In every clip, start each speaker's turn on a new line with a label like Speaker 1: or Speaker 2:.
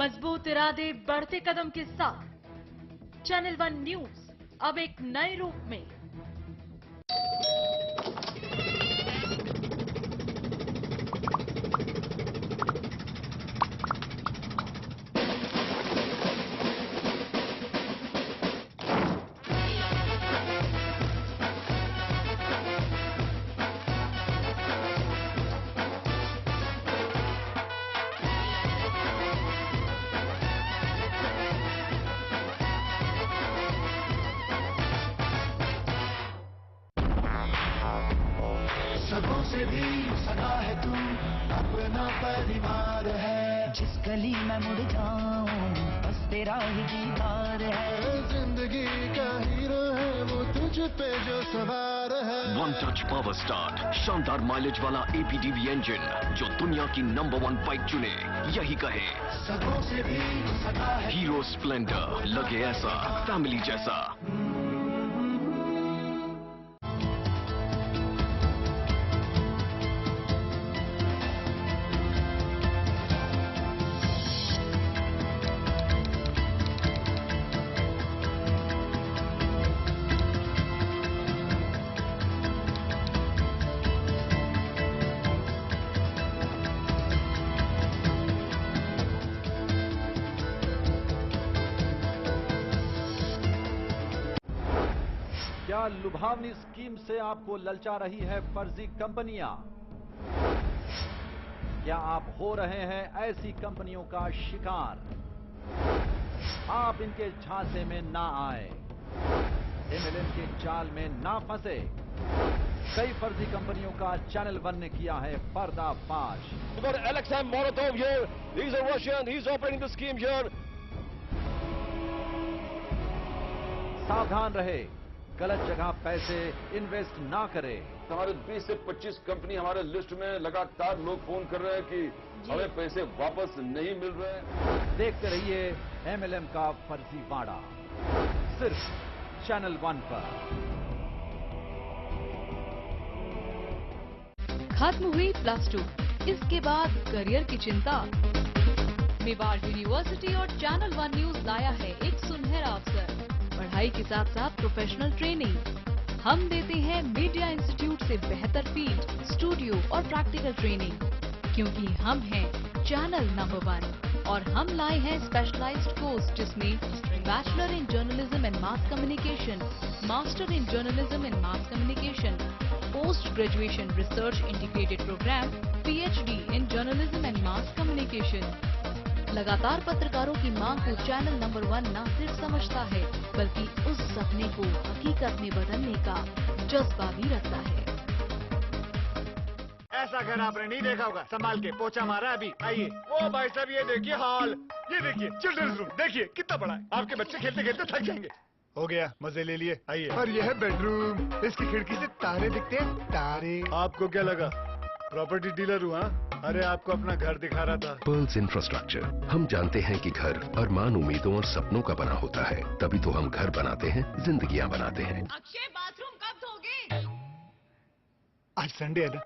Speaker 1: मजबूत इरादे, बढ़ते कदम के साथ चैनल वन न्यूज अब एक नए रूप में।
Speaker 2: सगों से भी सगा है तू, अपना परिवार है।
Speaker 3: जिस गली में मुड़ जाऊं बस तेरा ही दीदार है।
Speaker 2: जिंदगी का हीरो है वो तुझ पे जो सवार है।
Speaker 4: वन टच पावर स्टार्ट, शानदार माइलेज वाला APDV इंजन जो दुनिया की नंबर 1 बाइक चुने, यही कहे
Speaker 2: सगों से भी सगा है।
Speaker 4: हीरो स्प्लेंडर, लगे ऐसा फैमिली जैसा।
Speaker 5: क्या लुभावनी स्कीम से आपको ललचा रही है फर्जी कंपनियां? क्या आप हो रहे हैं ऐसी कंपनियों का शिकार? आप इनके झांसे में ना आए, MLM के जाल में ना फंसे। कई फर्जी कंपनियों का चैनल वन ने किया है पर्दाफाश।
Speaker 6: Alexei Molotov here. He's a Russian. He's operating the scheme here.
Speaker 5: सावधान रहे, गलत जगह पैसे इन्वेस्ट ना करें।
Speaker 6: हमारे 20 से 25 कंपनी हमारे लिस्ट में लगातार लोग फोन कर रहे हैं कि हमें पैसे वापस नहीं मिल रहे।
Speaker 5: देखते रहिए MLM का फर्जीवाड़ा सिर्फ चैनल वन पर।
Speaker 1: खत्म हुई +2, इसके बाद करियर की चिंता। मेवाड़ यूनिवर्सिटी और चैनल वन न्यूज लाया है एक सुनहरा अवसर, पढ़ाई के साथ साथ प्रोफेशनल ट्रेनिंग। हम देते हैं मीडिया इंस्टीट्यूट से बेहतर फील्ड, स्टूडियो और प्रैक्टिकल ट्रेनिंग, क्योंकि हम हैं चैनल नंबर 1 और हम लाए हैं स्पेशलाइज्ड कोर्स जिसमें bachelor in journalism and mass communication, master in journalism and mass communication, post graduation research integrated program, PhD in journalism and mass communication. लगातार पत्रकारों की मांग को चैनल नंबर 1 न सिर्फ समझता है बल्कि उस सपने को हकीकत में बदलने का जज्बा भी रखता है।
Speaker 7: ऐसा घर आपने नहीं देखा होगा, संभाल के पोछा मारा अभी। आइए, वो भाई साहब ये देखिए हॉल, ये देखिए चिल्ड्रंस रूम, देखिए कितना बड़ा है। आपके बच्चे खेलते खेलते थक जाएंगे। हो गया, मजे ले लिए। आइए। और यह है बेडरूम, इसकी खिड़की से तारे दिखते हैं। तारे। आपको क्या लगा प्रॉपर्टी डीलर हुआ? अरे आपको अपना घर दिखा रहा था।
Speaker 4: पर्ल्स इंफ्रास्ट्रक्चर, हम जानते हैं कि घर अरमान, उम्मीदों और सपनों का बना होता है, तभी तो हम घर बनाते हैं, जिंदगियां बनाते हैं।
Speaker 1: अक्षय, बाथरूम कब धोगे?
Speaker 7: आज संडे है ना।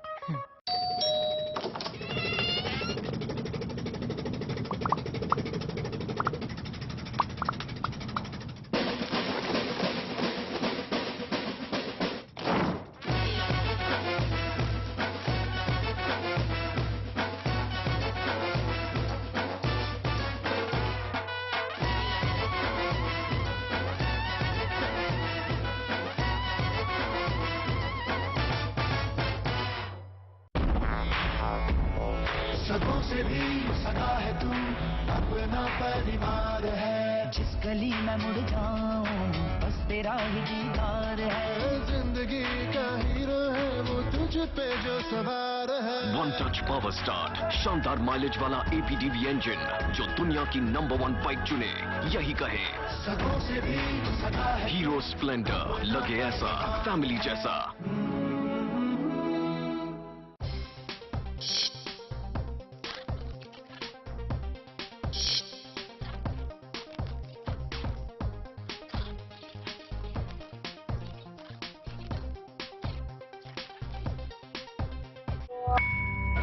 Speaker 7: सगों से भी सगा है तू, अपना परिवार है।
Speaker 3: जिस गली में मुड़ जाऊं बस तेरा ही दीदार है।
Speaker 2: जिंदगी का हीरो है वो तुझ पे जो सवार है।
Speaker 4: वन टच पावर स्टार्ट, शानदार माइलेज वाला APDV इंजन जो दुनिया की नंबर 1 बाइक चुने, यही कहे
Speaker 2: सगों से भी सगा है।
Speaker 4: हीरो स्प्लेंडर, लगे ऐसा फैमिली जैसा।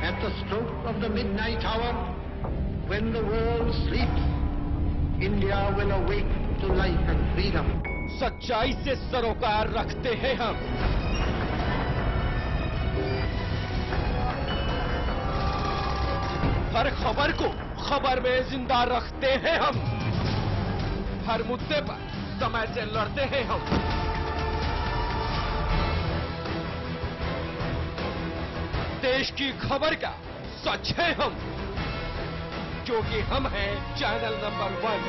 Speaker 8: At the stroke of the midnight hour,
Speaker 2: When the world sleeps, India will awake to life and freedom.
Speaker 8: सच्चाई से सरोकार रखते हैं हम। हर खबर को खबर में जिंदा रखते हैं हम। हर मुद्दे पर समय से लड़ते हैं हम। देश की खबर का सच है हम, क्योंकि हम हैं चैनल नंबर 1।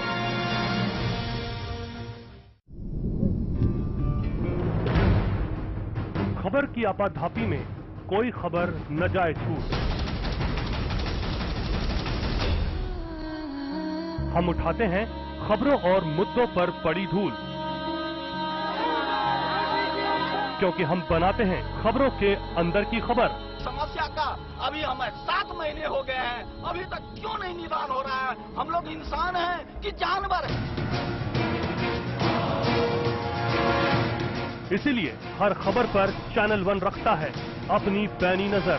Speaker 9: खबर की आपाधापी में कोई खबर न जाए छूट। हम उठाते हैं खबरों और मुद्दों पर पड़ी धूल, क्योंकि हम बनाते हैं खबरों के अंदर की खबर।
Speaker 10: समस्या का अभी हमें 7 महीने हो गए हैं, अभी तक क्यों नहीं निदान हो रहा है? हम लोग इंसान हैं कि जानवर हैं?
Speaker 9: इसीलिए हर खबर पर चैनल 1 रखता है अपनी पैनी नजर।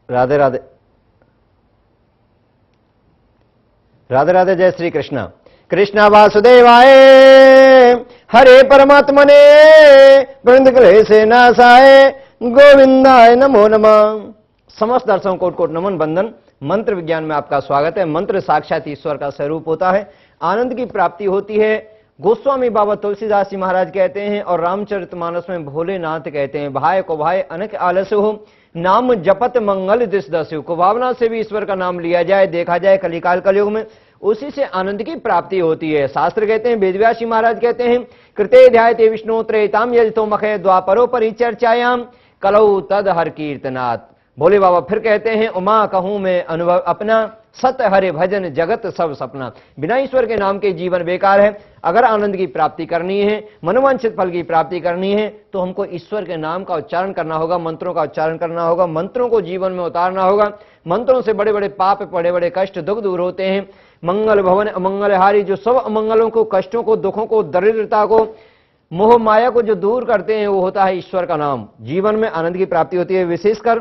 Speaker 11: राधे राधे। राधे राधे। जय श्री कृष्ण। कृष्ण वासुदेवाय हरे परमात्मने वृंद क्लेश नाशाय गोविंदाय नमो नमः। समस्त दर्शकों कोट कोट नमन बंदन। मंत्र विज्ञान में आपका स्वागत है। मंत्र साक्षात ईश्वर का स्वरूप होता है, आनंद की प्राप्ति होती है। गोस्वामी बाबा तुलसीदास जी महाराज कहते हैं और रामचरितमानस में भोलेनाथ कहते हैं, भाई को भाई अनेक आलस्य हो, नाम जपत मंगल दिस दस्यु। को भावना से भी ईश्वर का नाम लिया जाए, देखा जाए कलिकाल कलयुग में, उसी से आनंद की प्राप्ति होती है। शास्त्र कहते हैं, वेदव्यास जी महाराज कहते हैं, कृते ध्यायते विष्णु त्रेताम यजतो मखे द्वापरो परिचर्चायाम कलौ तद हर कीर्तनात्। भोले बाबा फिर कहते हैं, उमा कहूं मैं अनुभव अपना, सत हरे भजन जगत सब सपना। बिना ईश्वर के नाम के जीवन बेकार है। अगर आनंद की प्राप्ति करनी है, मनोवांछित फल की प्राप्ति करनी है, तो हमको ईश्वर के नाम का उच्चारण करना होगा, मंत्रों का उच्चारण करना होगा, मंत्रों को जीवन में उतारना होगा। मंत्रों से बड़े बड़े पाप, बड़े बड़े कष्ट, दुख दूर होते हैं। मंगल भवन अमंगलहारी, जो सब अमंगलों को, कष्टों को, दुखों को, दरिद्रता को, मोह माया को जो दूर करते हैं, वो होता है ईश्वर का नाम। जीवन में आनंद की प्राप्ति होती है। विशेषकर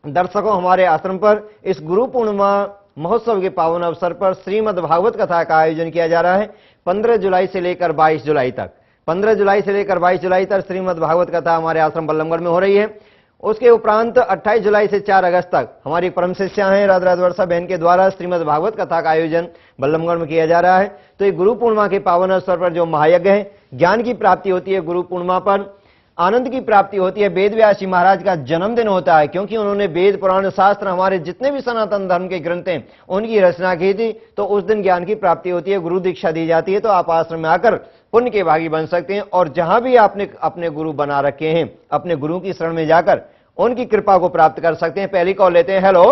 Speaker 11: दर्शकों, हमारे आश्रम पर इस गुरु पूर्णिमा महोत्सव के पावन अवसर पर श्रीमद् भागवत कथा का आयोजन किया जा रहा है। 15 जुलाई से लेकर 22 जुलाई तक 15 जुलाई से लेकर 22 जुलाई तक श्रीमद् भागवत कथा हमारे आश्रम बल्लमगढ़ में हो रही है। उसके उपरांत 28 जुलाई से 4 अगस्त तक हमारी परम शिष्या हैं राधा राधा वर्षा बहन के द्वारा श्रीमद् भागवत कथा का आयोजन बल्लमगढ़ में किया जा रहा है। तो ये गुरु पूर्णिमा के पावन अवसर पर जो महायज्ञ है, ज्ञान की प्राप्ति होती है, गुरु पूर्णिमा पर आनंद की प्राप्ति होती है। वेदव्यास जी महाराज का जन्मदिन होता है, क्योंकि उन्होंने वेद पुराण शास्त्र, हमारे जितने भी सनातन धर्म के ग्रंथ हैं, उनकी रचना की थी। तो उस दिन ज्ञान की प्राप्ति होती है, गुरु दीक्षा दी जाती है। तो आप आश्रम में आकर पुण्य के भागी बन सकते हैं। और जहां भी आपने अपने गुरु बना रखे हैं, अपने गुरु की शरण में जाकर उनकी कृपा को प्राप्त कर सकते हैं। पहली कॉल लेते हैं। हेलो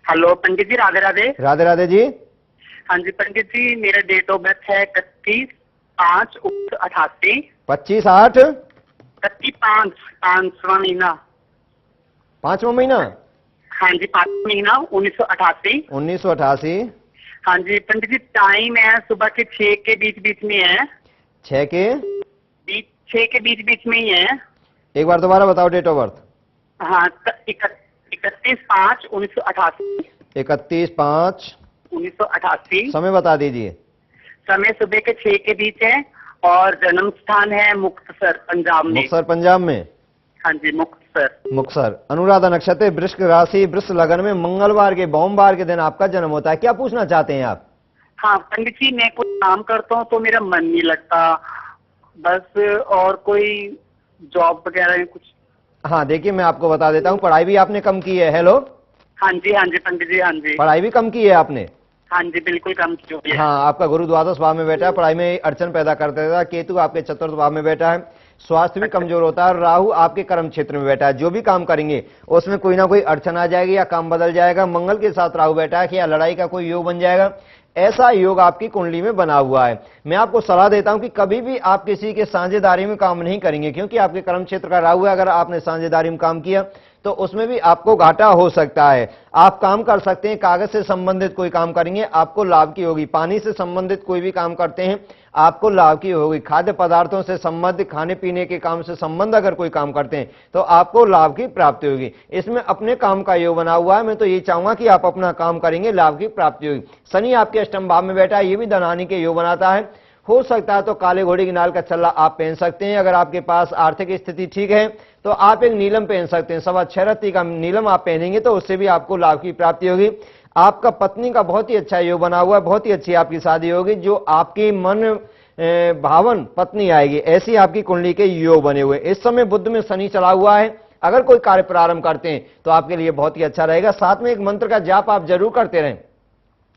Speaker 12: हेलो पंडित जी, राधे राधे।
Speaker 11: राधे राधे जी।
Speaker 12: हाँ जी पंडित जी, मेरा डेट ऑफ बर्थ है 31/5/88।
Speaker 11: 25/8
Speaker 12: पांचवा महीना।
Speaker 11: 5वां महीना?
Speaker 12: हाँ जी, 5वां महीना 1988।
Speaker 11: 1988।
Speaker 12: हाँ जी पंडित जी, टाइम है सुबह के 6 के बीच में है।
Speaker 11: 6 के
Speaker 12: बीच में ही है।
Speaker 11: एक बार दोबारा बताओ डेट ऑफ बर्थ।
Speaker 12: हाँ, 31/5/1988।
Speaker 11: 31/5/1988। समय बता दीजिए।
Speaker 12: समय सुबह के 6 के बीच है और जन्म स्थान है मुक्तसर, पंजाब में।
Speaker 11: मुक्तसर पंजाब में?
Speaker 12: हाँ जी,
Speaker 11: मुक्तसर। अनुराधा नक्षत्र, वृश्चिक राशि, वृष लगन में, मंगलवार के सोमवार के दिन आपका जन्म होता है। क्या पूछना चाहते हैं आप?
Speaker 12: हाँ पंडित जी, मैं कुछ काम करता हूँ तो मेरा मन नहीं लगता बस, और कोई जॉब वगैरह में कुछ?
Speaker 11: हाँ देखिए, मैं आपको बता देता हूँ, पढ़ाई भी आपने कम की है। हेलो,
Speaker 12: हाँ जी पंडित जी, हाँ जी।
Speaker 11: पढ़ाई भी कम की है आपने?
Speaker 12: हाँ जी, बिल्कुल कम की हुई है।
Speaker 11: हाँ, आपका गुरु द्वादश भाव में बैठा है, पढ़ाई में अड़चन पैदा कर देगा। केतु आपके चतुर्थ भाव में बैठा है, स्वास्थ्य भी कमजोर होता है। राहु आपके कर्म क्षेत्र में बैठा है, जो भी काम करेंगे उसमें कोई ना कोई अड़चन आ जाएगी या काम बदल जाएगा। मंगल के साथ राहु बैठा है कि या लड़ाई का कोई योग बन जाएगा, ऐसा योग आपकी कुंडली में बना हुआ है। मैं आपको सलाह देता हूं कि कभी भी आप किसी के साझेदारी में काम नहीं करेंगे, क्योंकि आपके कर्म क्षेत्र का राहु है। अगर आपने साझेदारी में काम किया तो उसमें भी आपको घाटा हो सकता है। आप काम कर सकते हैं, कागज से संबंधित कोई काम करेंगे आपको लाभ की होगी। पानी से संबंधित कोई भी काम करते हैं आपको लाभ की होगी। खाद्य पदार्थों से संबंधित, खाने पीने के काम से संबंध अगर कोई काम करते हैं तो आपको लाभ की प्राप्ति होगी। इसमें अपने काम का योग बना हुआ है। मैं तो ये चाहूंगा कि आप अपना काम करेंगे, लाभ की प्राप्ति होगी। शनि आपके अष्टम भाव में बैठा है, ये भी धनहानि के योग बनाता है। हो सकता है तो काले घोड़े की नाल का छल्ला आप पहन सकते हैं। अगर आपके पास आर्थिक स्थिति ठीक है तो आप एक नीलम पहन सकते हैं। 6.25 रत्ती का नीलम आप पहनेंगे तो उससे भी आपको लाभ की प्राप्ति होगी। आपका पत्नी का बहुत ही अच्छा योग बना हुआ है, बहुत ही अच्छी आपकी शादी होगी। जो आपकी मन भावन पत्नी आएगी, ऐसी आपकी कुंडली के योग बने हुए। इस समय बुध में शनि चला हुआ है, अगर कोई कार्य प्रारंभ करते हैं तो आपके लिए बहुत ही अच्छा रहेगा। साथ में एक मंत्र का जाप आप जरूर करते रहें।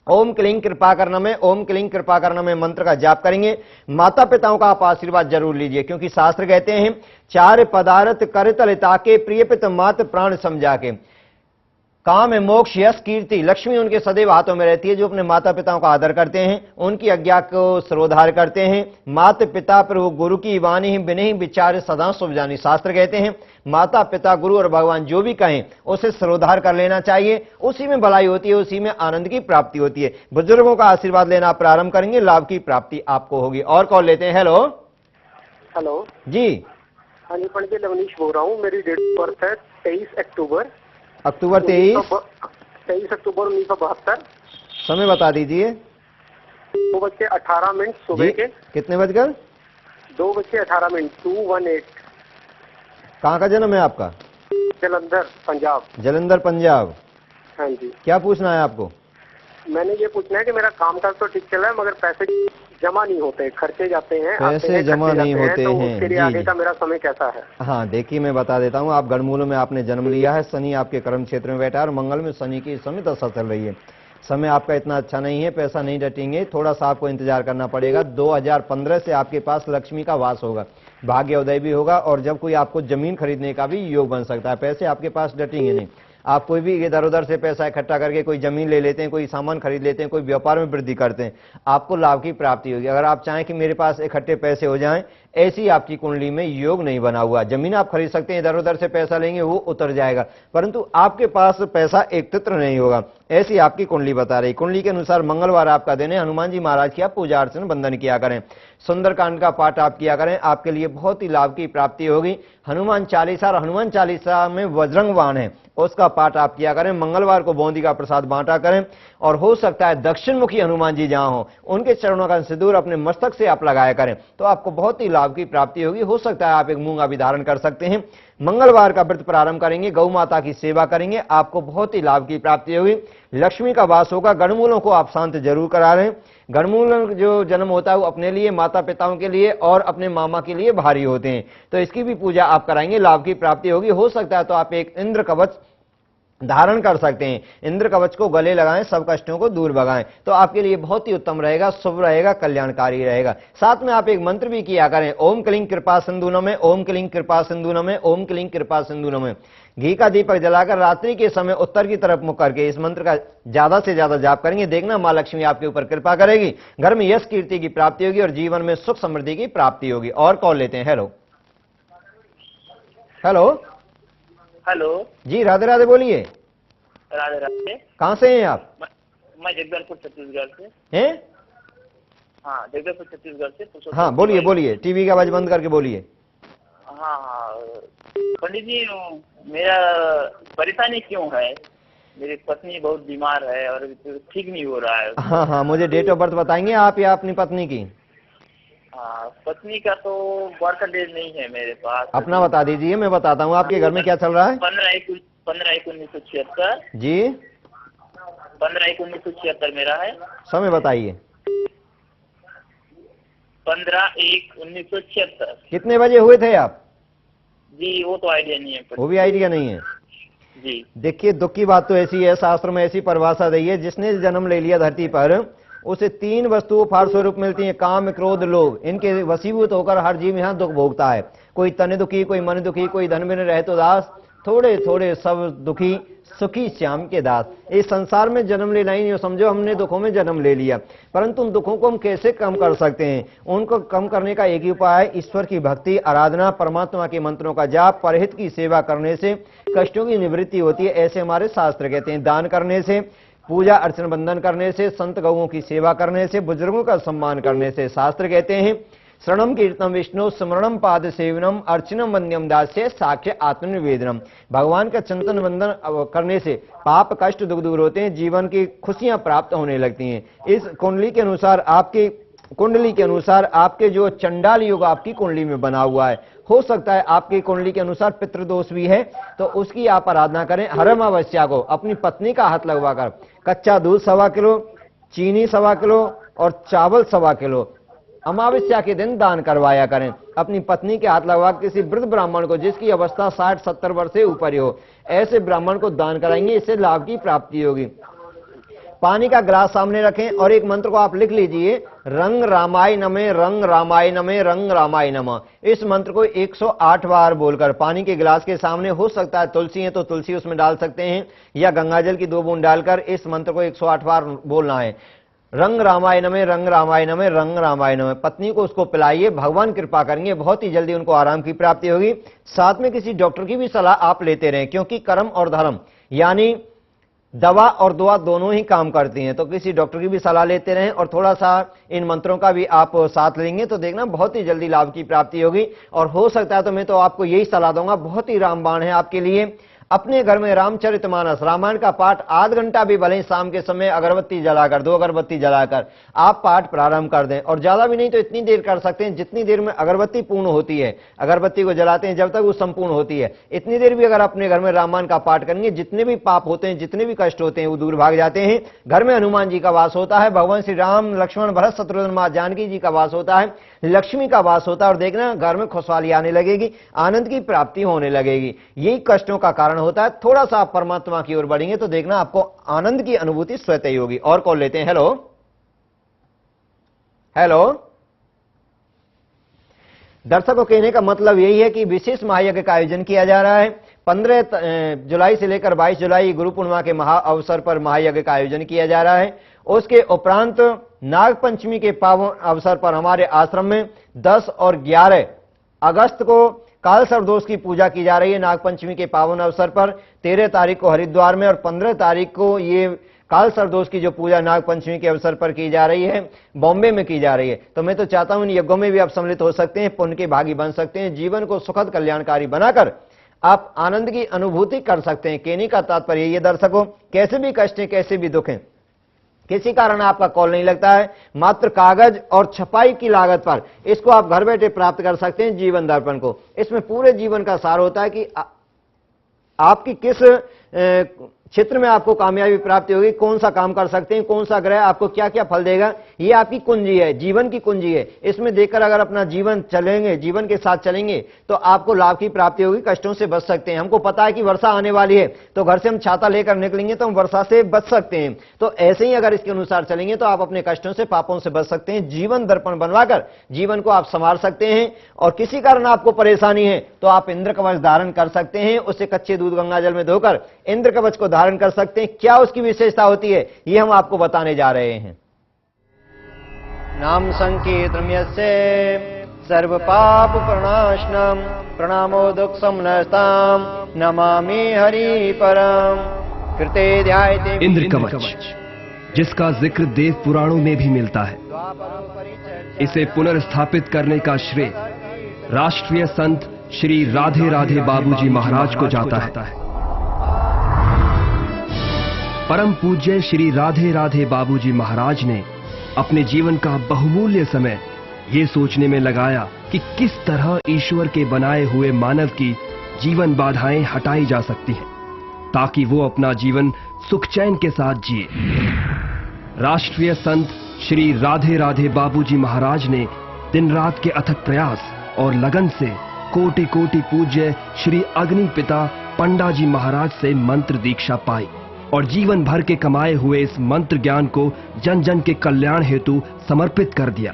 Speaker 11: ओम क्लीं कृपा करनमे, ओम क्लीं कृपा करनमे मंत्र का जाप करेंगे। माता पिताओं का आप आशीर्वाद जरूर लीजिए, क्योंकि शास्त्र कहते हैं चार पदार्थ कर तल ताके, प्रिय पित मात प्राण समझा के। काम है मोक्ष यश कीर्ति, लक्ष्मी उनके सदैव हाथों में रहती है। जो अपने माता पिताओं का आदर करते हैं, उनकी आज्ञा को सरोधार करते हैं। माता पिता प्रभु गुरु की वाणी ही बिने ही विचार सदा शुभ जानी। शास्त्र कहते हैं माता पिता गुरु और भगवान जो भी कहें उसे सरोधार कर लेना चाहिए। उसी में भलाई होती है, उसी में आनंद की प्राप्ति होती है। बुजुर्गों का आशीर्वाद लेना प्रारंभ करेंगे, लाभ की प्राप्ति आपको होगी। और कॉल लेते हैं। हेलो
Speaker 13: हेलो
Speaker 11: जी,
Speaker 13: हाँ जी पंडित जी, लवनीश बोल रहा हूँ। मेरी डेट ऑफ बर्थ है 23 अक्टूबर 23 अक्टूबर 1972।
Speaker 11: समय बता दीजिए।
Speaker 13: 2:18 सुबह के।
Speaker 11: कितने बजकर?
Speaker 13: 2:18, 2:18।
Speaker 11: कहाँ का जन्म है आपका?
Speaker 13: जलंधर पंजाब।
Speaker 11: जलंधर पंजाब।
Speaker 13: हाँ जी।
Speaker 11: क्या पूछना है आपको?
Speaker 13: मैंने ये पूछना है कि मेरा काम काज तो ठीक चल रहा है, मगर पैसे जमा नहीं होते, खर्चे जाते हैं,
Speaker 11: पैसे जमा नहीं होते
Speaker 13: तो
Speaker 11: हैं।
Speaker 13: उसके लिए आगे का मेरा समय कैसा है?
Speaker 11: हाँ देखिए, मैं बता देता हूँ। आप गणमूल में आपने जन्म लिया है, शनि आपके कर्म क्षेत्र में बैठा है और मंगल में शनि की इस समय दशा चल रही है। समय आपका इतना अच्छा नहीं है, पैसा नहीं डटेंगे, थोड़ा सा आपको इंतजार करना पड़ेगा। 2015 से आपके पास लक्ष्मी का वास होगा, भाग्य उदय भी होगा और जब कोई आपको जमीन खरीदने का भी योग बन सकता है। पैसे आपके पास डटेंगे नहीं। आप कोई भी इधर उधर से पैसा इकट्ठा करके कोई जमीन ले लेते हैं, कोई सामान खरीद लेते हैं, कोई व्यापार में वृद्धि करते हैं, आपको लाभ की प्राप्ति होगी। अगर आप चाहें कि मेरे पास इकट्ठे पैसे हो जाएं, ऐसी आपकी कुंडली में योग नहीं बना हुआ। जमीन आप खरीद सकते हैं, इधर उधर से पैसा लेंगे वो उतर जाएगा, परंतु आपके पास पैसा एकत्र नहीं होगा, ऐसी आपकी कुंडली बता रही। कुंडली के अनुसार मंगलवार आपका दिन है। हनुमान जी महाराज की आप पूजा अर्चना बंदन किया करें, सुंदरकांड का पाठ आप किया करें, आपके लिए बहुत ही लाभ की प्राप्ति होगी। हनुमान चालीसा और हनुमान चालीसा में वज्रंग वाहन है, उसका पाठ आप किया करें। मंगलवार को बूंदी का प्रसाद बांटा करें और हो सकता है दक्षिण मुखी हनुमान जी जहां हो उनके चरणों का सिंदूर अपने मस्तक से आप लगाया करें, तो आपको बहुत ही लाभ की प्राप्ति होगी। हो सकता है आप एक मूंगा भी धारण कर सकते हैं। मंगलवार का व्रत प्रारंभ करेंगे, गौ माता की सेवा करेंगे, आपको बहुत ही लाभ की प्राप्ति होगी। लक्ष्मी का वास होगा। गणमूलों को आप शांत जरूर करा रहे हैं। गणमूल जो जन्म होता है वो अपने लिए, माता पिताओं के लिए और अपने मामा के लिए भारी होते हैं, तो इसकी भी पूजा आप कराएंगे, लाभ की प्राप्ति होगी। हो सकता है तो आप एक इंद्र कवच धारण कर सकते हैं। इंद्र कवच को गले लगाएं, सब कष्टों को दूर भगाएं, तो आपके लिए बहुत ही उत्तम रहेगा, शुभ रहेगा, कल्याणकारी रहेगा। साथ में आप एक मंत्र भी किया करें, ओम क्लीं कृपा सिंधु नमः, ओम क्लीं कृपा सिंधु नमः, ओम क्लीं कृपा सिंधु नमः। घी का दीपक जलाकर रात्रि के समय उत्तर की तरफ मुख करके इस मंत्र का ज्यादा से ज्यादा जाप करेंगे, देखना मां लक्ष्मी आपके ऊपर कृपा करेगी, घर में यश कीर्ति की प्राप्ति होगी और जीवन में सुख समृद्धि की प्राप्ति होगी। और कॉल लेते हैं। हेलो हेलो
Speaker 14: हेलो
Speaker 11: जी, राधे राधे, बोलिए।
Speaker 14: राधे राधे।
Speaker 11: कहाँ से हैं आप?
Speaker 14: मैं जगदलपुर छत्तीसगढ़ से।
Speaker 11: हैं?
Speaker 14: हाँ, जगदलपुर छत्तीसगढ़ से।
Speaker 11: हाँ बोलिए बोलिए, टीवी का आवाज बंद करके बोलिए।
Speaker 14: हाँ हाँ पंडित जी, मेरा परेशानी क्यों है? मेरी पत्नी बहुत बीमार है और ठीक नहीं हो रहा है।
Speaker 11: हाँ हाँ, मुझे डेट ऑफ बर्थ बताएंगे आप या अपनी पत्नी की?
Speaker 14: हाँ, पत्नी का तो बर्थ डेट नहीं है मेरे पास।
Speaker 11: अपना बता दीजिए, मैं बताता हूँ। आपके घर में क्या चल रहा है?
Speaker 14: 15/1/1976
Speaker 11: जी।
Speaker 14: 15/1/1976 मेरा है।
Speaker 11: समय बताइए।
Speaker 14: 15/1/1976।
Speaker 11: कितने बजे हुए थे आप?
Speaker 14: जी वो तो आइडिया नहीं है।
Speaker 11: वो भी आइडिया नहीं है
Speaker 14: जी।
Speaker 11: देखिए दुख की बात तो ऐसी है, शास्त्र में ऐसी परिभाषा दी है, जिसने जन्म ले लिया धरती पर उसे 3 वस्तु फार स्वरूप मिलती है, काम, क्रोध, लोभ। इनके वशीभूत होकर हर जीव यहाँ दुख भोगता है। कोई तन दुखी, कोई मन दुखी, कोई धन बिन रहे तो दास, थोड़े थोड़े सब दुखी, सुखी श्याम के दास। इस संसार में जन्म लेना ही नहीं, समझो हमने दुखों में जन्म ले लिया, परंतु उन दुखों को हम कैसे कम कर सकते हैं? उनको कम करने का एक ही उपाय है, ईश्वर की भक्ति, आराधना, परमात्मा के मंत्रों का जाप, परहित की सेवा करने से कष्टों की निवृत्ति होती है, ऐसे हमारे शास्त्र कहते हैं। दान करने से, पूजा अर्चन बंधन करने से, संत गौओं की सेवा करने से, बुजुर्गों का सम्मान करने से। शास्त्र कहते हैं श्रणम कीर्तन विष्णु स्मरणम पाद सेवनम अर्चनम वंद्यम दास्य साक्ष्य आत्मनिवेदनम। भगवान का चिंतन वंदन करने से पाप कष्ट दुख दूर होते हैं, जीवन की खुशियां प्राप्त होने लगती हैं। इस कुंडली के अनुसार आपके जो चंडाल योग आपकी कुंडली में बना हुआ है, हो सकता है आपकी कुंडली के अनुसार पितृदोष भी है, तो उसकी आप आराधना करें। हर अमावस्या को अपनी पत्नी का हाथ लगवाकर कच्चा दूध 1.25 किलो, चीनी 1.25 किलो और चावल 1.25 किलो अमावस्या के दिन दान करवाया करें। अपनी पत्नी के हाथ लगवा किसी वृद्ध ब्राह्मण को, जिसकी अवस्था 60-70 वर्ष से ऊपर ही हो, ऐसे ब्राह्मण को दान कराएंगे, इससे लाभ की प्राप्ति होगी। पानी का गिलास सामने रखें और एक मंत्र को आप लिख लीजिए, रंग रामाय नमे, रंग रामाय नमे, रंग रामाय नमः। इस मंत्र को 108 बार बोलकर पानी के गिलास के सामने, हो सकता है तुलसी है तो तुलसी उसमें डाल सकते हैं, या गंगाजल की 2 बूंद डालकर इस मंत्र को 108 बार बोलना है। रंग रामायण में, रंग रामायण में, रंग रामायण में। पत्नी को उसको पिलाइए, भगवान कृपा करेंगे, बहुत ही जल्दी उनको आराम की प्राप्ति होगी। साथ में किसी डॉक्टर की भी सलाह आप लेते रहें, क्योंकि कर्म और धर्म यानी दवा और दुआ दोनों ही काम करती हैं, तो किसी डॉक्टर की भी सलाह लेते रहें और थोड़ा सा इन मंत्रों का भी आप साथ लेंगे तो देखना बहुत ही जल्दी लाभ की प्राप्ति होगी। और हो सकता है तो मैं तो आपको यही सलाह दूंगा, बहुत ही रामबाण है आपके लिए। अपने घर में रामचरितमानस, रामायण का पाठ आध घंटा भी भले शाम के समय अगरबत्ती जलाकर, 2 अगरबत्ती जलाकर आप पाठ प्रारंभ कर दें। और ज्यादा भी नहीं तो इतनी देर कर सकते हैं जितनी देर में अगरबत्ती पूर्ण होती है। अगरबत्ती को जलाते हैं जब तक वो संपूर्ण होती है, इतनी देर भी अगर अपने घर में रामायण का पाठ करेंगे, जितने भी पाप होते हैं, जितने भी कष्ट होते हैं, वो दूर भाग जाते हैं। घर में हनुमान जी का वास होता है, भगवान श्री राम, लक्ष्मण, भरत, शत्रुघ्न, मां जानकी जी का वास होता है, लक्ष्मी का वास होता है। और देखना घर में खुशहाली आने लगेगी, आनंद की प्राप्ति होने लगेगी। यही कष्टों का कारण होता है। थोड़ा सा आप परमात्मा की ओर बढ़ेंगे तो देखना आपको आनंद की अनुभूति स्वतः ही होगी। और कॉल लेते हैं। Hello hello. दर्शकों, कहने का मतलब यही है कि विशेष महायज्ञ का आयोजन किया जा रहा है। 15 जुलाई से लेकर 22 जुलाई गुरु पूर्णिमा के महा अवसर पर महायज्ञ का आयोजन किया जा रहा है। उसके उपरांत नाग पंचमी के पावन अवसर पर हमारे आश्रम में 10 और 11 अगस्त को काल सर्पदोष की पूजा की जा रही है। नाग पंचमी के पावन अवसर पर 13 तारीख को हरिद्वार में और 15 तारीख को ये काल सर्पदोष की जो पूजा नाग पंचमी के अवसर पर की जा रही है, बॉम्बे में की जा रही है। तो मैं तो चाहता हूं इन यज्ञों में भी आप सम्मिलित हो सकते हैं, पुण्य के भागी बन सकते हैं, जीवन को सुखद कल्याणकारी बनाकर आप आनंद की अनुभूति कर सकते हैं। कहने का तात्पर्य ये दर्शकों, कैसे भी कष्ट है, कैसे भी दुख है, किसी कारण आपका कॉल नहीं लगता है, मात्र कागज और छपाई की लागत पर इसको आप घर बैठे प्राप्त कर सकते हैं, जीवन दर्पण को। इसमें पूरे जीवन का सार होता है कि आपकी किस क्षेत्र में आपको कामयाबी प्राप्ति होगी, कौन सा काम कर सकते हैं, कौन सा ग्रह आपको क्या क्या फल देगा, ये आपकी कुंजी है, जीवन की कुंजी है। इसमें देखकर अगर अपना जीवन चलेंगे, जीवन के साथ चलेंगे तो आपको लाभ की प्राप्ति होगी, कष्टों से बच सकते हैं। हमको पता है कि वर्षा आने वाली है, तो घर से हम छाता लेकर निकलेंगे तो हम वर्षा से बच सकते हैं। तो ऐसे ही अगर इसके अनुसार चलेंगे तो आप अपने कष्टों से, पापों से बच सकते हैं। जीवन दर्पण बनवाकर जीवन को आप संवार सकते हैं। और किसी कारण आपको परेशानी है तो आप इंद्र कवच धारण कर सकते हैं, उससे कच्चे दूध गंगाजल में धोकर इंद्र कवच को धारण कर सकते हैं। क्या उसकी विशेषता होती है, ये हम आपको बताने जा रहे हैं। नाम संकीर्तनम् यस्य सर्व पाप प्रणाशनम प्रणामो दुख समनस्ताम नमामि हरि परम कृते ध्यायते।
Speaker 15: इंद्र कवच, जिसका जिक्र देव पुराणों में भी मिलता है, इसे पुनर्स्थापित करने का श्रेय राष्ट्रीय संत श्री राधे राधे बाबूजी महाराज को जाता है। परम पूज्य श्री राधे राधे बाबूजी महाराज ने अपने जीवन का बहुमूल्य समय ये सोचने में लगाया कि किस तरह ईश्वर के बनाए हुए मानव की जीवन बाधाएं हटाई जा सकती हैं, ताकि वो अपना जीवन सुख चैन के साथ जिए। राष्ट्रीय संत श्री राधे राधे बाबूजी महाराज ने दिन रात के अथक प्रयास और लगन से कोटि कोटि पूज्य श्री अग्नि पिता पंडा जी महाराज से मंत्र दीक्षा पाई और जीवन भर के कमाए हुए इस मंत्र ज्ञान को जन जन के कल्याण हेतु समर्पित कर दिया।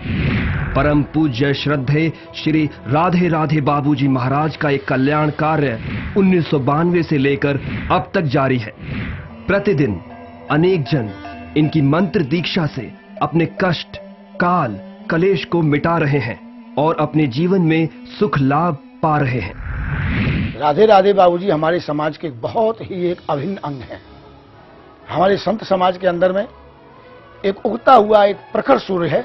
Speaker 15: परम पूज्य श्रद्धेय श्री राधे राधे बाबूजी महाराज का एक कल्याण कार्य 1992 से लेकर अब तक जारी है। प्रतिदिन अनेक जन इनकी मंत्र दीक्षा से अपने कष्ट, काल, कलेश को मिटा रहे हैं और अपने जीवन में सुख लाभ पा रहे हैं।
Speaker 16: राधे राधे बाबूजी हमारे समाज के बहुत ही एक अभिन्न अंग है। हमारे संत समाज के अंदर में एक उगता हुआ एक प्रखर सूर्य है,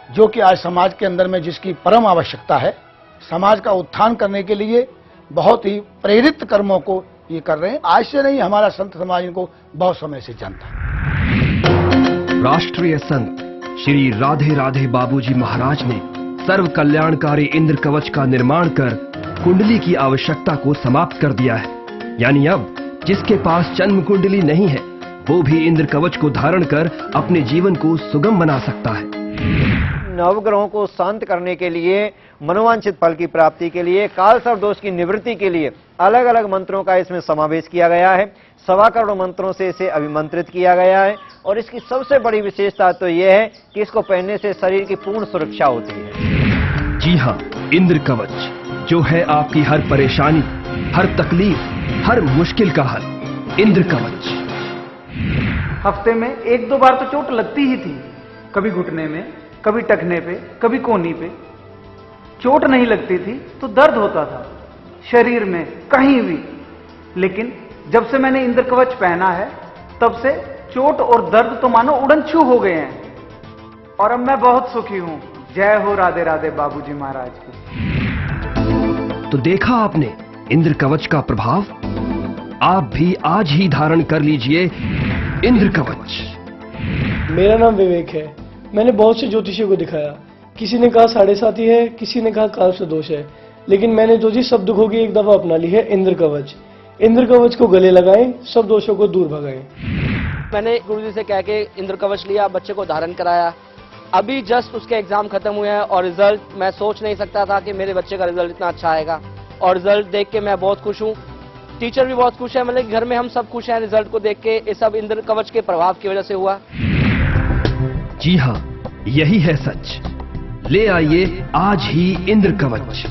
Speaker 16: जो कि आज समाज के अंदर में जिसकी परम आवश्यकता है। समाज का उत्थान करने के लिए बहुत ही प्रेरित कर्मों को ये कर रहे हैं। आज से नहीं, हमारा संत समाज इनको बहुत समय से जानता है।
Speaker 15: राष्ट्रीय संत श्री राधे राधे बाबूजी महाराज ने सर्व कल्याणकारी इंद्र कवच का निर्माण कर कुंडली की आवश्यकता को समाप्त कर दिया है। यानी अब जिसके पास जन्म कुंडली नहीं है, वो भी इंद्र कवच को धारण कर अपने जीवन को सुगम बना सकता है।
Speaker 11: नवग्रहों को शांत करने के लिए, मनोवांछित फल की प्राप्ति के लिए, काल सर्प दोष की निवृत्ति के लिए अलग अलग मंत्रों का इसमें समावेश किया गया है। 1.25 करोड़ मंत्रों से इसे अभिमंत्रित किया गया है और इसकी सबसे बड़ी विशेषता तो यह है कि इसको पहनने से शरीर की पूर्ण सुरक्षा होती है।
Speaker 15: जी हाँ, इंद्र कवच जो है आपकी हर परेशानी, हर तकलीफ, हर मुश्किल का हल। इंद्र कवच।
Speaker 17: हफ्ते में 1-2 बार तो चोट लगती ही थी, कभी घुटने में, कभी टखने पे, कभी कोहनी पे। चोट नहीं लगती थी तो दर्द होता था शरीर में कहीं भी, लेकिन जब से मैंने इंद्र कवच पहना है तब से चोट और दर्द तो मानो उड़न-छू हो गए हैं और अब मैं बहुत सुखी हूं। जय हो राधे राधे बाबूजी महाराज की।
Speaker 15: तो देखा आपने इंद्र कवच का प्रभाव। आप भी आज ही धारण कर लीजिए इंद्र कवच।
Speaker 18: मेरा नाम विवेक है। मैंने बहुत से ज्योतिषियों को दिखाया, किसी ने कहा 7.5 है, किसी ने कहा काल से दोष है, लेकिन मैंने जो जी सब दुखों की एक दफा अपना ली है इंद्र कवच। इंद्र कवच को गले लगाएं, सब दोषों को दूर भगाएं।
Speaker 19: मैंने गुरुजी से कह के इंद्र कवच लिया, बच्चे को धारण कराया। अभी जस्ट उसके एग्जाम खत्म हुए हैं और रिजल्ट मैं सोच नहीं सकता था कि मेरे बच्चे का रिजल्ट इतना अच्छा आएगा और रिजल्ट देख के मैं बहुत खुश हूँ। टीचर भी बहुत खुश है, मतलब घर में हम सब खुश हैं रिजल्ट को देख के। ये सब इंद्र कवच के प्रभाव की वजह से हुआ।
Speaker 15: जी हाँ, यही है सच। ले आइए आज ही इंद्र कवच।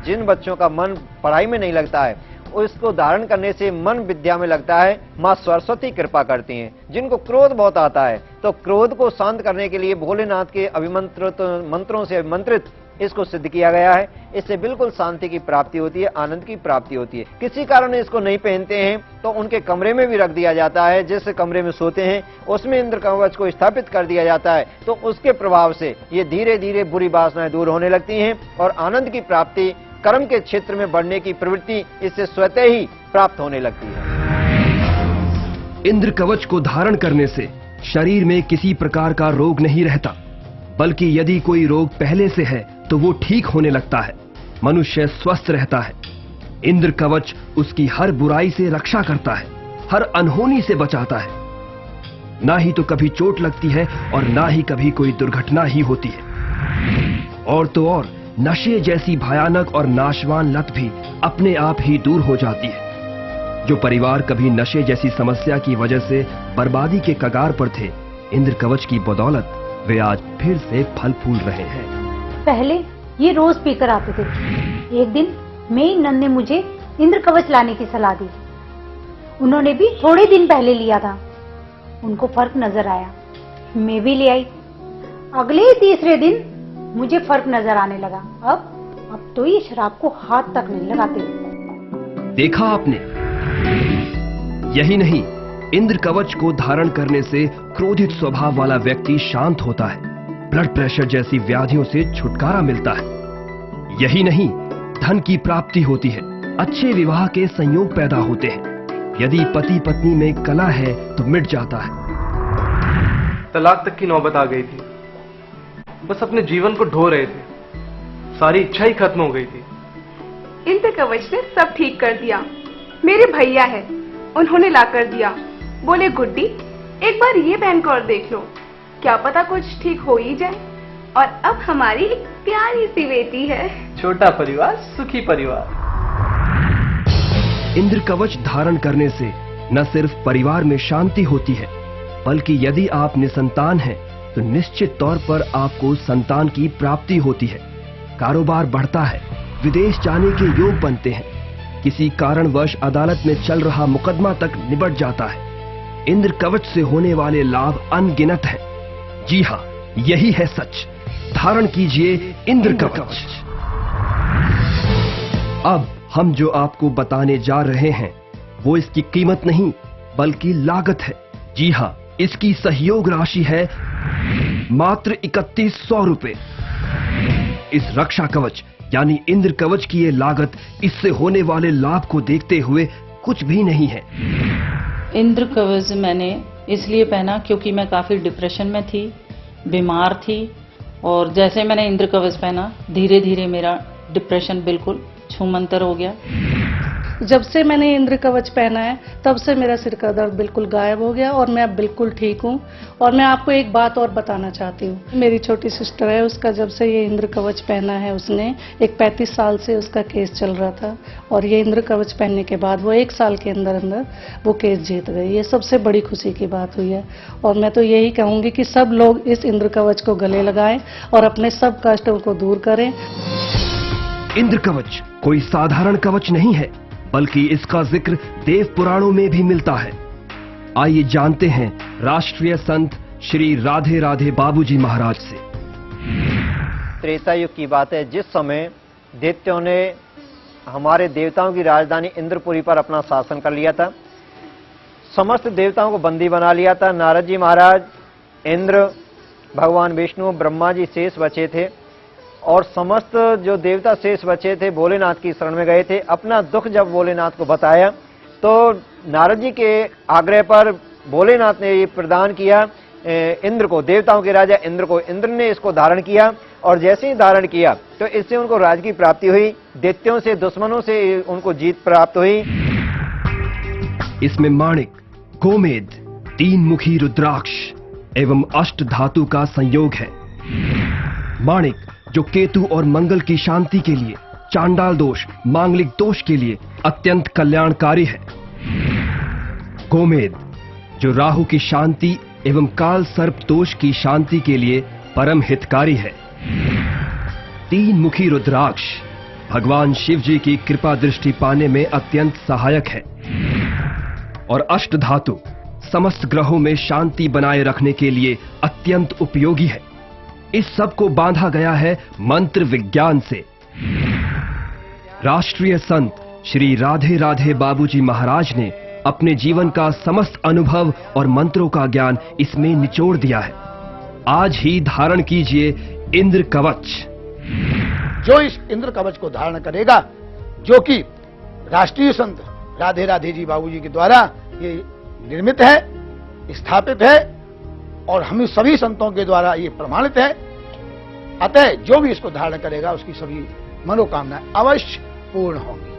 Speaker 11: जिन बच्चों का मन पढ़ाई में नहीं लगता है, उसको धारण करने से मन विद्या में लगता है। माँ सरस्वती कृपा करती हैं। जिनको क्रोध बहुत आता है, तो क्रोध को शांत करने के लिए भोलेनाथ के अभिमंत्रित मंत्रों से अभिमंत्रित इसको सिद्ध किया गया है। इससे बिल्कुल शांति की प्राप्ति होती है, आनंद की प्राप्ति होती है। किसी कारण इसको नहीं पहनते हैं तो उनके कमरे में भी रख दिया जाता है। जिस कमरे में सोते हैं उसमें इंद्र कवच को स्थापित कर दिया जाता है, तो उसके प्रभाव से ये धीरे धीरे बुरी वासनाएं दूर होने लगती हैं और आनंद की प्राप्ति, कर्म के क्षेत्र में बढ़ने की प्रवृत्ति इससे स्वतः ही प्राप्त होने लगती है।
Speaker 15: इंद्र कवच को धारण करने से शरीर में किसी प्रकार का रोग नहीं रहता, बल्कि यदि कोई रोग पहले से है तो वो ठीक होने लगता है। मनुष्य स्वस्थ रहता है। इंद्र कवच उसकी हर बुराई से रक्षा करता है, हर अनहोनी से बचाता है। ना ही तो कभी चोट लगती है और ना ही कभी कोई दुर्घटना ही होती है। और तो और नशे जैसी भयानक और नाशवान लत भी अपने आप ही दूर हो जाती है। जो परिवार कभी नशे जैसी समस्या की वजह से बर्बादी के कगार पर थे, इंद्र कवच की बदौलत वे आज फिर से फल फूल रहे हैं।
Speaker 20: पहले ये रोज पीकर आते थे। एक दिन मेरी नंद ने मुझे इंद्र कवच लाने की सलाह दी। उन्होंने भी थोड़े दिन पहले लिया था, उनको फर्क नजर आया। मैं भी ले आई। अगले तीसरे दिन मुझे फर्क नजर आने लगा। अब तो ये शराब को हाथ तक नहीं लगाते।
Speaker 15: देखा आपने? यही नहीं, इंद्र कवच को धारण करने से क्रोधित स्वभाव वाला व्यक्ति शांत होता है, ब्लड प्रेशर जैसी व्याधियों से छुटकारा मिलता है। यही नहीं, धन की प्राप्ति होती है, अच्छे विवाह के संयोग पैदा होते हैं। यदि पति पत्नी में कलह है तो मिट जाता है।
Speaker 9: तलाक तक की नौबत आ गई थी। बस अपने जीवन को ढो रहे थे, सारी इच्छा ही खत्म हो गई थी।
Speaker 21: इंद्र कवच ने सब ठीक कर दिया। मेरे भैया है, उन्होंने ला कर दिया। बोले गुड्डी, एक बार ये पहन कर देख लो, क्या पता कुछ ठीक हो ही जाए। और अब हमारी एक प्यारी सी बेटी है।
Speaker 17: छोटा परिवार सुखी परिवार।
Speaker 15: इंद्र कवच धारण करने से न सिर्फ परिवार में शांति होती है, बल्कि यदि आप निसंतान हैं तो निश्चित तौर पर आपको संतान की प्राप्ति होती है, कारोबार बढ़ता है, विदेश जाने के योग बनते हैं, किसी कारणवश अदालत में चल रहा मुकदमा तक निबट जाता है। इंद्र कवच से होने वाले लाभ अनगिनत हैं। जी हाँ, यही है सच। धारण कीजिए इंद्र कवच। अब हम जो आपको बताने जा रहे हैं वो इसकी कीमत नहीं बल्कि लागत है। जी हाँ, इसकी सहयोग राशि है मात्र 3100 रुपए। इस रक्षा कवच यानी इंद्र कवच की ये लागत इससे होने वाले लाभ को देखते हुए कुछ भी नहीं है।
Speaker 6: इंद्र कवच मैंने इसलिए पहना क्योंकि मैं काफी डिप्रेशन में थी, बीमार थी, और जैसे मैंने इंद्र कवच पहना धीरे धीरे मेरा डिप्रेशन बिल्कुल छूमंतर हो गया।
Speaker 22: जब से मैंने इंद्र कवच पहना है तब से मेरा सिर का दर्द बिल्कुल गायब हो गया और मैं अब बिल्कुल ठीक हूँ। और मैं आपको एक बात और बताना चाहती हूँ। मेरी छोटी सिस्टर है, उसका जब से ये इंद्र कवच पहना है, उसने एक 35 साल से उसका केस चल रहा था और ये इंद्र कवच पहनने के बाद वो 1 साल के अंदर अंदर वो केस जीत गई। ये सबसे बड़ी खुशी की बात हुई है। और मैं तो यही कहूँगी कि सब लोग इस इंद्र कवच को गले लगाएं और अपने सब कष्टों को दूर करें।
Speaker 15: इंद्र कवच कोई साधारण कवच नहीं है, बल्कि इसका जिक्र देव पुराणों में भी मिलता है। आइए जानते हैं राष्ट्रीय संत श्री राधे राधे बाबूजी महाराज से।
Speaker 11: त्रेता युग की बात है, जिस समय दैत्यों ने हमारे देवताओं की राजधानी इंद्रपुरी पर अपना शासन कर लिया था, समस्त देवताओं को बंदी बना लिया था। नारद जी महाराज, इंद्र, भगवान विष्णु, ब्रह्मा जी शेष बचे थे और समस्त जो देवता शेष बचे थे भोलेनाथ की शरण में गए थे। अपना दुख जब भोलेनाथ को बताया तो नारद जी के आग्रह पर भोलेनाथ ने ये प्रदान किया इंद्र को, देवताओं के राजा इंद्र को। इंद्र ने इसको धारण किया और जैसे ही धारण किया तो इससे उनको राज की प्राप्ति हुई, दैत्यों से, दुश्मनों से उनको जीत प्राप्त हुई।
Speaker 15: इसमें माणिक, गोमेद, 3 मुखी रुद्राक्ष एवं अष्ट धातु का संयोग है। माणिक जो केतु और मंगल की शांति के लिए, चांडाल दोष, मांगलिक दोष के लिए अत्यंत कल्याणकारी है। गोमेद जो राहु की शांति एवं काल सर्प दोष की शांति के लिए परम हितकारी है। 3 मुखी रुद्राक्ष भगवान शिव जी की कृपा दृष्टि पाने में अत्यंत सहायक है। और अष्ट धातु समस्त ग्रहों में शांति बनाए रखने के लिए अत्यंत उपयोगी है। इस सब को बांधा गया है मंत्र विज्ञान से। राष्ट्रीय संत श्री राधे राधे बाबूजी महाराज ने अपने जीवन का समस्त अनुभव और मंत्रों का ज्ञान इसमें निचोड़ दिया है। आज ही धारण कीजिए इंद्र कवच।
Speaker 16: जो इस इंद्र कवच को धारण करेगा, जो कि राष्ट्रीय संत राधे राधे जी बाबूजी के द्वारा ये निर्मित है, स्थापित है और हम सभी संतों के द्वारा ये प्रमाणित है, अतः जो भी इसको धारण करेगा उसकी सभी मनोकामनाएं अवश्य पूर्ण होंगी।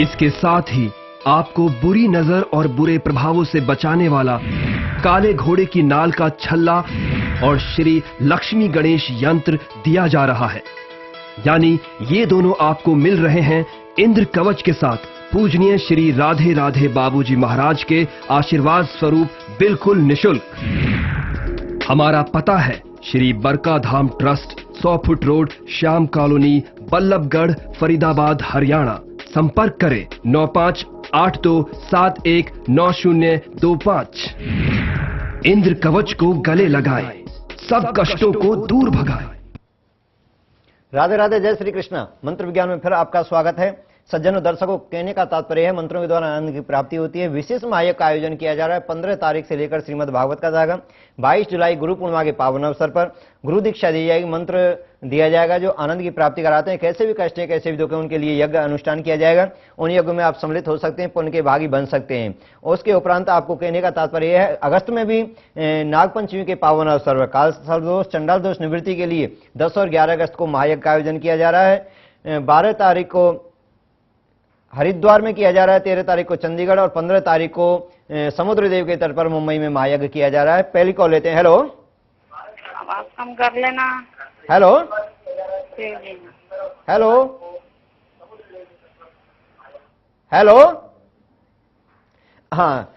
Speaker 15: इसके साथ ही आपको बुरी नजर और बुरे प्रभावों से बचाने वाला काले घोड़े की नाल का छल्ला और श्री लक्ष्मी गणेश यंत्र दिया जा रहा है। यानी ये दोनों आपको मिल रहे हैं इंद्र कवच के साथ पूजनीय श्री राधे राधे बाबूजी महाराज के आशीर्वाद स्वरूप बिल्कुल निशुल्क। हमारा पता है Shri Barka Dham trust, 100 foot road, Shyam colony, Ballabhgarh, Faridabad, Haryana. संपर्क करें 9582719025। इंद्र कवच को गले लगाएं, सब कष्टों को दूर भगाएं।
Speaker 11: राधे राधे, जय श्री कृष्ण। मंत्र विज्ञान में फिर आपका स्वागत है। सज्जनों, दर्शकों, कहने का तात्पर्य है मंत्रों के द्वारा आनंद की प्राप्ति होती है। विशेष महायज्ञ का आयोजन किया जा रहा है 15 तारीख से लेकर श्रीमद् भागवत का जाएगा। 22 जुलाई गुरु पूर्णिमा के पावन अवसर पर गुरु दीक्षा दी जाएगी, मंत्र दिया जाएगा जो आनंद की प्राप्ति कराते हैं। कैसे भी कष्ट है, कैसे भी दुख है, उनके लिए यज्ञ अनुष्ठान किया जाएगा। उन यज्ञों में आप सम्मिलित हो सकते हैं, पुण्य के भागी बन सकते हैं। उसके उपरांत आपको कहने का तात्पर्य है अगस्त में भी नागपंचमी के पावन अवसर पर काल सर्प दोष, चंडाल दोष निवृत्ति के लिए 10 और 11 अगस्त को महायज्ञ का आयोजन किया जा रहा है। 12 तारीख को हरिद्वार में किया जा रहा है, 13 तारीख को चंडीगढ़ और 15 तारीख को समुद्र देव के तट पर मुंबई में महायज्ञ किया जा रहा है। पहली कॉल लेते हैं। हेलो
Speaker 1: अब आप कम कर लेना।
Speaker 11: हेलो
Speaker 1: जी।
Speaker 11: Hello hello. हाँ,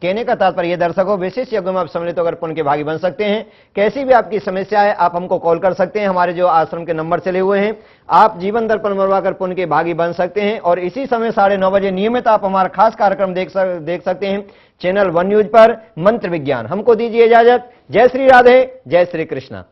Speaker 11: कहने का तात्पर्य दर्शकों, विशेष यज्ञ में आप सम्मिलित होकर पुण्य के भागी बन सकते हैं। कैसी भी आपकी समस्या है आप हमको कॉल कर सकते हैं, हमारे जो आश्रम के नंबर चले हुए हैं। आप जीवन दर्पण मरवाकर पुण्य के भागी बन सकते हैं। और इसी समय 9:30 बजे नियमित आप हमारा खास कार्यक्रम देख सकते हैं चैनल 1 न्यूज पर, मंत्र विज्ञान। हमको दीजिए इजाजत। जय श्री राधे, जय श्री कृष्णा।